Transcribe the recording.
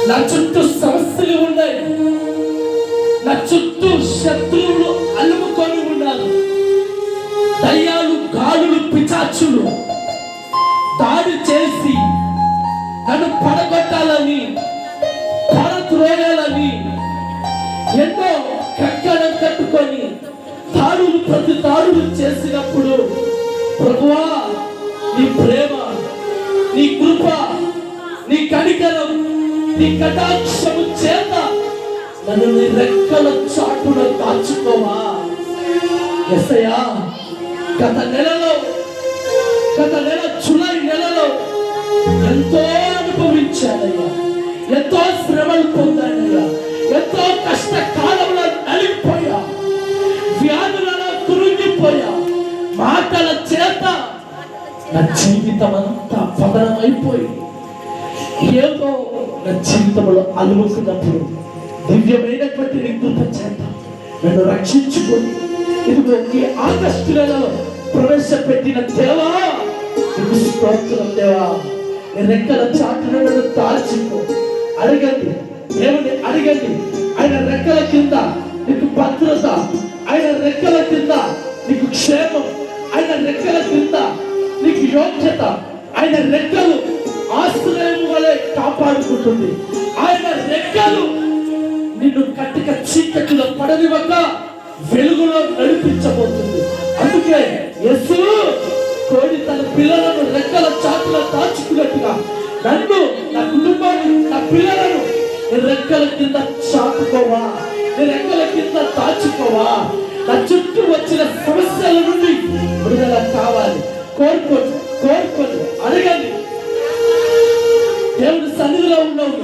నా చుట్టూ సమస్యలు ఉన్నాయి, నా చుట్టూ శత్రువులు అలుముకొని ఉన్నారు. దయ్యాలు, గాలులు, పిశాచులు దాడి చేసి నన్ను పడగొట్టాలని, పడద్రోయాలని ఎన్నో కంకణం కట్టుకొని దాడులు ప్రతి దాడులు చేసినప్పుడు, ప్రభువా నీ ప్రేమ, నీ కృప, నీ కనికరం, నీ కటాక్షము చేత నన్ను నీ రెక్కల చాటున దాచుకోవా. యేసయ్యా, గత నెల జూలై నెలలో ఎంతో అనుభవించానయ్యా, ఎంతో శ్రమలు పొందానయ్యా, ఎంతో కష్టకాలంలో నలిగిపోయా, వ్యాధులలో కురుంగిపోయా, మాటల చేత నా జీవితం అంతా పతనమైపోయి ఏదో నా జీవితంలో అలుముకున్నప్పుడు దివ్యమైనటువంటి నీ కృప చేత నన్ను రక్షించుకొని ఇదిగో ఈ ఆగస్టు నెలలో ప్రవేశపెట్టిన దేవా, నీకు స్తోత్రం దేవా. నీ రెక్కల చాటున నన్ను దాల్చుకో. అడగండి, దేవుని అడగండి. ఆయన రెక్కల కింద నీకు భద్రత, ఆయన రెక్కల కింద నీకు క్షేమం, ఆయన రెక్కల కింద నీకు యోగ్యత, ఆయన రెక్కలు ఆశ్రయం వలె కాపాడుకుంటుంది. ఆయన రెక్కలు నిన్ను కట్టిక చీకటిలో పడనివ్వక వెలుగులో నడిపించబోతుంది. అందుకే యేసు కోడి తన పిల్లలను రెక్కల చాటులో దాచుకున్నట్టుగా నన్ను, నా కుటుంబాన్ని, నా పిల్లలను రెక్కల కింద చాటుకోవా, రెక్కల కింద దాచుకోవా. నా చుట్టూ వచ్చిన సమస్యల నుండి విడుదల కావాలి. కోరుకోండి, అడగండి. దేవుడి సన్నిధిలో ఉన్నావు.